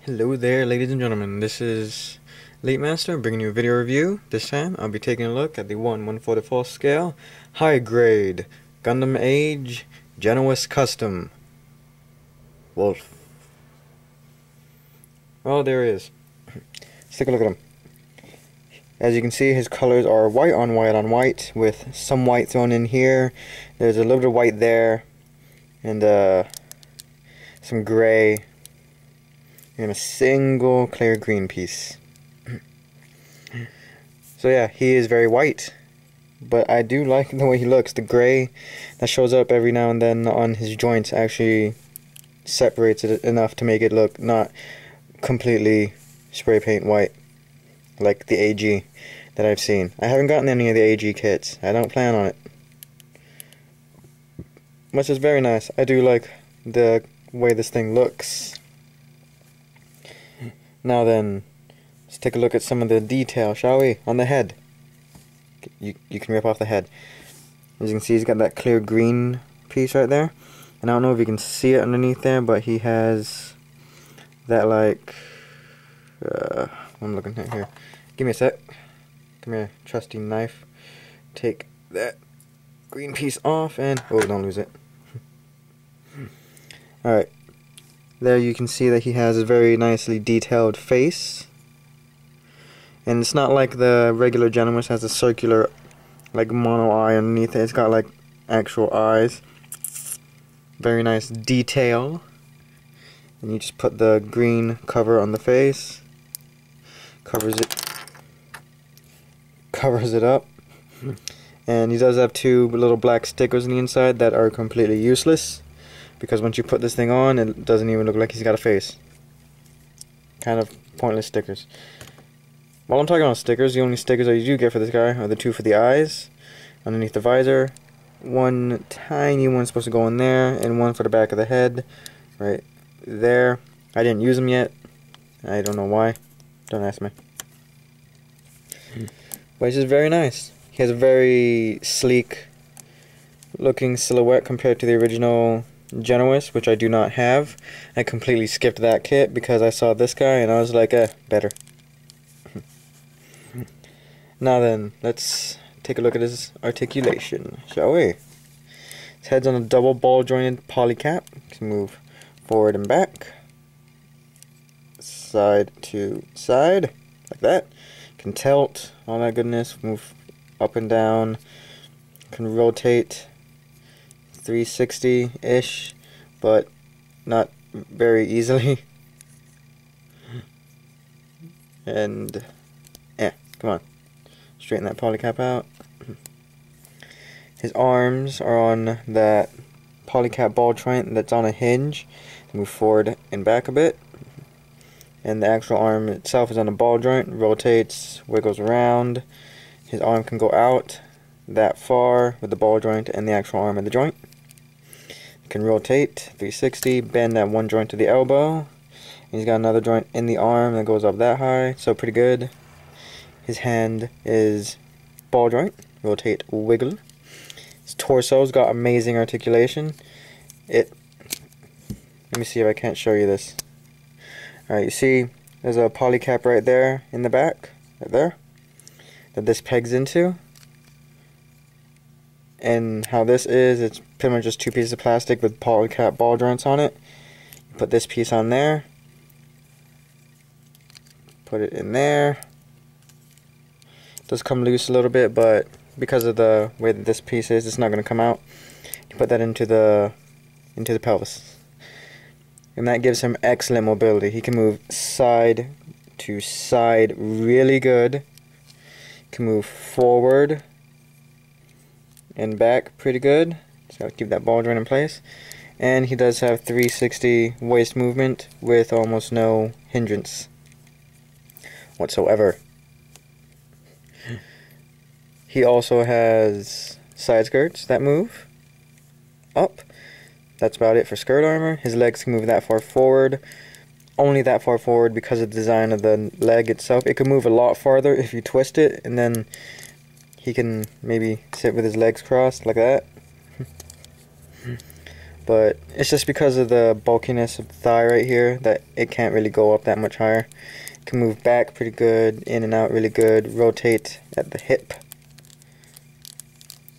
Hello there, ladies and gentlemen. This is Late Master bringing you a video review. This time I'll be taking a look at the 1/144 scale high grade Gundam HG Genoace Custom Wolf. Oh, there he is. Let's take a look at him. As you can see, his colors are white on white on white with some white thrown in here. There's a little bit of white there and some gray and a single clear green piece. So yeah, he is very white, but I do like the way he looks. The gray that shows up every now and then on his joints actually separates it enough to make it look not completely spray paint white like the HG that I've seen. I haven't gotten any of the HG kits. I don't plan on it, which is very nice. I do like the way this thing looks. Now then, let's take a look at some of the detail, shall we? On the head. You can rip off the head. As you can see, he's got that clear green piece right there. And I don't know if you can see it underneath there, but he has that like... I'm looking at here. Give me a sec. Come here, trusty knife. Take that green piece off and... Oh, don't lose it. Alright. There you can see that he has a very nicely detailed face. And it's not like the regular Genoace has a circular like mono eye underneath it. It's got like actual eyes. Very nice detail. And you just put the green cover on the face. Covers it up. And he does have two little black stickers on the inside that are completely useless, because once you put this thing on, it doesn't even look like he's got a face. Kind of pointless stickers. While I'm talking about stickers, the only stickers that you do get for this guy are the two for the eyes, underneath the visor. One tiny one supposed to go in there, and one for the back of the head, right there. I didn't use them yet. I don't know why. Don't ask me. But it's just very nice. He has a very sleek looking silhouette compared to the original Genoace, which I do not have. I completely skipped that kit because I saw this guy and I was like, better. Now then, let's take a look at his articulation, shall we? His head's on a double ball jointed polycap. Can move forward and back, side to side, like that. Can tilt, all that goodness. Move up and down. Can rotate 360-ish, but not very easily. And come on, straighten that polycap out. His arms are on that polycap ball joint that's on a hinge. Move forward and back a bit. And the actual arm itself is on a ball joint, rotates, wiggles around. His arm can go out that far with the ball joint and the actual arm of the joint. Can rotate 360, bend that one joint to the elbow. And he's got another joint in the arm that goes up that high, so pretty good. His hand is ball joint, rotate, wiggle. His torso's got amazing articulation. Let me see if I can't show you this. Alright, you see there's a polycap right there in the back, right there, that this pegs into. And how this is, it's pretty much just two pieces of plastic with polycap ball joints on it. You put this piece on there, put it in there. It does come loose a little bit, but because of the way that this piece is, it's not going to come out. You put that into the pelvis, and that gives him excellent mobility. He can move side to side really good. He can move forward and back pretty good. Just gotta keep that ball joint in place. And he does have 360 waist movement with almost no hindrance whatsoever. He also has side skirts that move up. That's about it for skirt armor. His legs can move that far forward. Only that far forward because of the design of the leg itself. It can move a lot farther if you twist it, and then he can maybe sit with his legs crossed like that. but it's just because of the bulkiness of the thigh right here that it can't really go up that much higher. It can move back pretty good, in and out really good, rotate at the hip.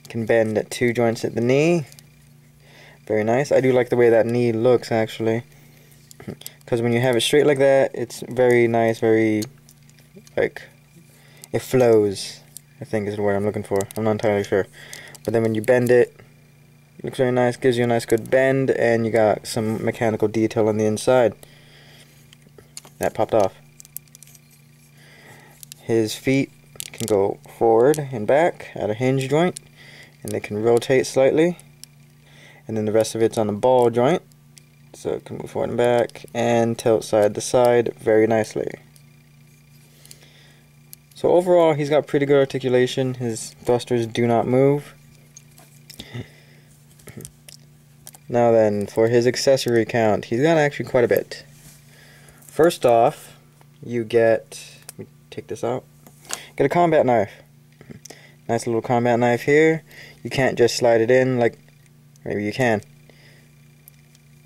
Can bend at 2 joints at the knee. Very nice. I do like the way that knee looks actually, because when you have it straight like that, it's very nice, very, like, it flows, I think is the word I'm looking for. I'm not entirely sure. But then when you bend it, it looks very nice, gives you a nice good bend, and you got some mechanical detail on the inside. That popped off. His feet can go forward and back at a hinge joint, and they can rotate slightly. And then the rest of it's on a ball joint, so it can move forward and back and tilt side to side very nicely. So overall, he's got pretty good articulation. His thrusters do not move. Now then, for his accessory count, he's got actually quite a bit. First off, you get, let me take this out, get a combat knife. Nice little combat knife here. You can't just slide it in, like, maybe you can.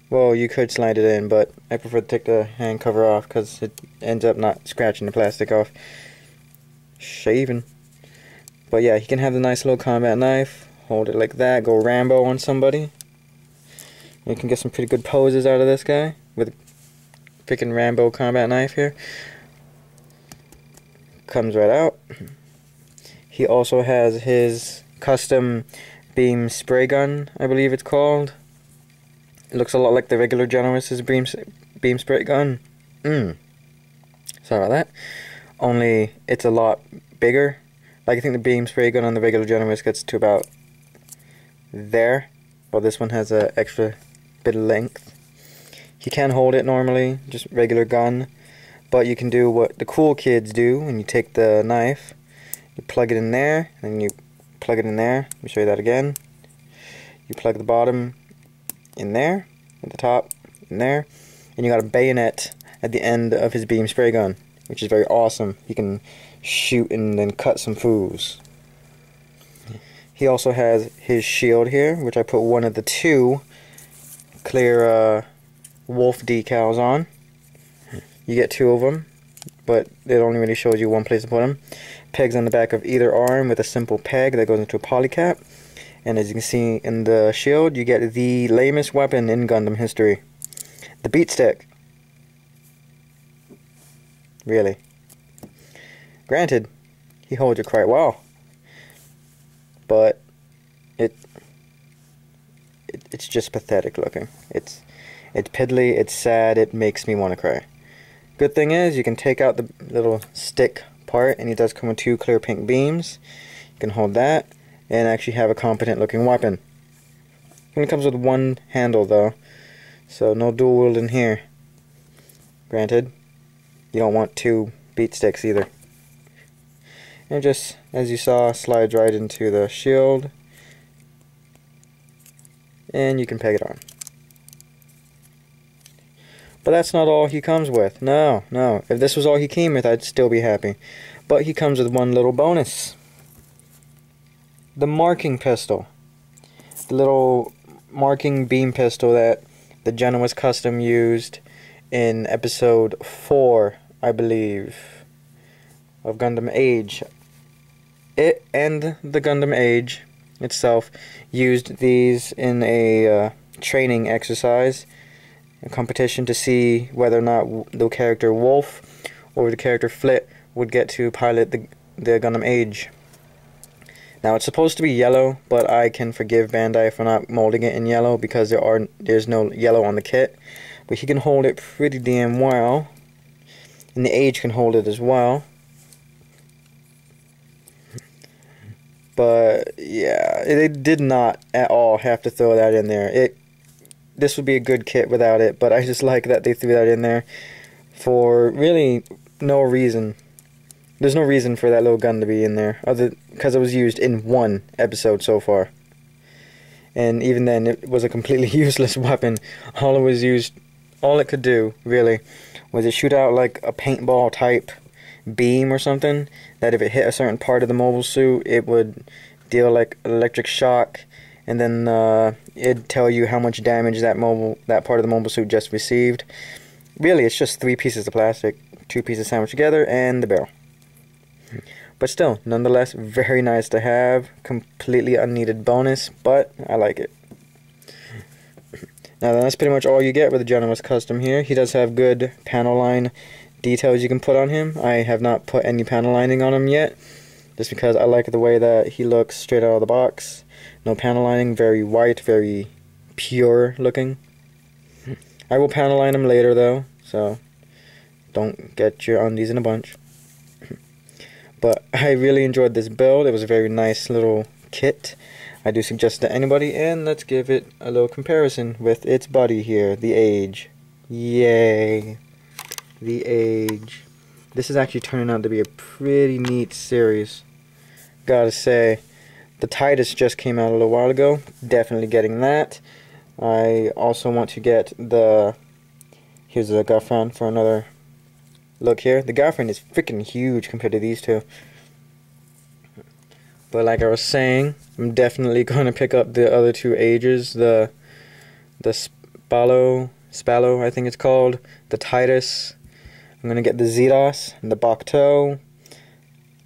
Well, you could slide it in, but I prefer to take the hand cover off because it ends up not scratching the plastic off. Shaving. But yeah, you can have the nice little combat knife. Hold it like that. Go Rambo on somebody. You can get some pretty good poses out of this guy with a freaking Rambo combat knife here. Comes right out. He also has his custom beam spray gun, I believe it's called. It looks a lot like the regular Genoace's beam spray gun. Sorry about that. Only it's a lot bigger. Like, I think the beam spray gun on the regular Genoace gets to about there, while this one has an extra bit of length. You can hold it normally, just regular gun, but you can do what the cool kids do when you take the knife. You plug it in there, and you plug it in there. Let me show you that again. You plug the bottom in there, and the top in there, and you got a bayonet at the end of his beam spray gun, which is very awesome. He can shoot and then cut some foos. He also has his shield here, which I put one of the 2 clear wolf decals on. You get 2 of them, but it only really shows you one place to put them. Pegs on the back of either arm with a simple peg that goes into a polycap. And as you can see in the shield, you get the lamest weapon in Gundam history. The beat stick. Really. Granted, he holds it quite well. But it's just pathetic looking. It's piddly, it's sad, it makes me want to cry. Good thing is, you can take out the little stick part, and he does come with 2 clear pink beams. You can hold that and actually have a competent looking weapon. It only comes with 1 handle though, so no dual wielding here. Granted, you don't want 2 beat sticks either. And just, as you saw, slides right into the shield, and you can peg it on. But that's not all he comes with. No. If this was all he came with, I'd still be happy. But he comes with one little bonus. The marking pistol. The little marking beam pistol that the Genoace Custom used in episode 4, I believe, of Gundam Age. It and the Gundam Age itself used these in a training exercise, a competition to see whether or not the character Wolf or the character Flit would get to pilot the Gundam Age. Now it's supposed to be yellow, but I can forgive Bandai for not molding it in yellow because there's no yellow on the kit. But he can hold it pretty damn well, and the Age can hold it as well. But yeah, they did not at all have to throw that in there. This would be a good kit without it, but I just like that they threw that in there for really no reason. There's no reason for that little gun to be in there, other because it was used in 1 episode so far. And even then, it was a completely useless weapon. All it could do, really, was it shoot out like a paintball type beam or something, that if it hit a certain part of the mobile suit, it would deal like electric shock, and then it'd tell you how much damage that part of the mobile suit just received. Really, it's just 3 pieces of plastic, 2 pieces sandwiched together, and the barrel. But still, nonetheless, very nice to have. Completely unneeded bonus, but I like it. Now that's pretty much all you get with the Genoace Custom here. He does have good panel line details you can put on him. I have not put any panel lining on him yet, just because I like the way that he looks straight out of the box. No panel lining, very white, very pure looking. I will panel line him later though, so don't get your undies in a bunch. But I really enjoyed this build. It was a very nice little kit. I do suggest it to anybody, and let's give it a little comparison with its buddy here, the Age. Yay! The Age. This is actually turning out to be a pretty neat series. Gotta say, the Titus just came out a little while ago. Definitely getting that. I also want to get the... Here's the girlfriend for another look here. The girlfriend is freaking huge compared to these two. But like I was saying, I'm definitely going to pick up the other 2 Ages. The Spallo, I think it's called. The Titus. I'm going to get the Zetos and the Bokto.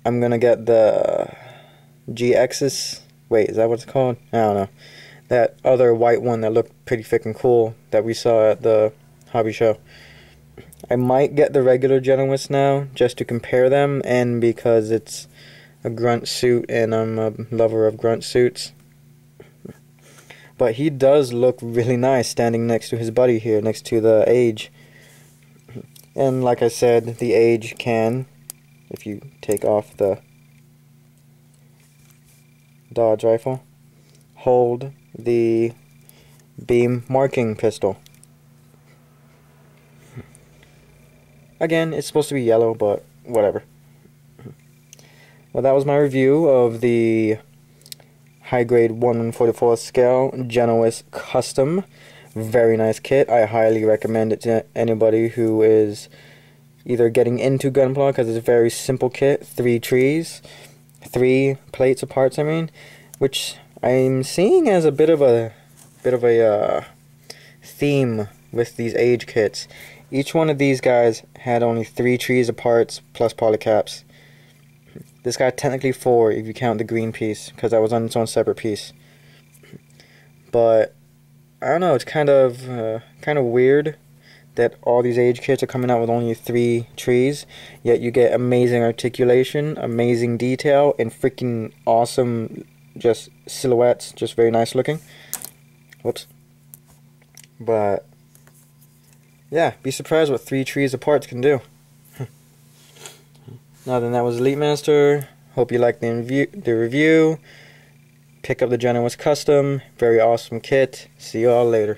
I'm going to get the GXs. Wait, is that what it's called? I don't know. That other white one that looked pretty freaking cool that we saw at the hobby show. I might get the regular Genoace now, just to compare them, and because it's a grunt suit, and I'm a lover of grunt suits. But he does look really nice standing next to his buddy here, next to the Age. And like I said, the Age can, if you take off the Dodge rifle, hold the beam marking pistol. Again, it's supposed to be yellow, but whatever. Well, that was my review of the high grade 1/44 scale Genoace Custom. Very nice kit. I highly recommend it to anybody who is either getting into Gunpla, because it's a very simple kit. 3 plates of parts, I mean, which I'm seeing as a bit of a theme with these Age kits. Each one of these guys had only 3 trees of parts plus polycaps. This guy technically 4 if you count the green piece, because that was on its own separate piece. But I don't know, it's kind of weird that all these Age kits are coming out with only 3 trees, yet you get amazing articulation, amazing detail, and freaking awesome just silhouettes, just very nice looking. Whoops. But yeah, be surprised what 3 trees of parts can do. Now then, that was Elite Master. Hope you liked the review. Pick up the Genoace Custom. Very awesome kit. See you all later.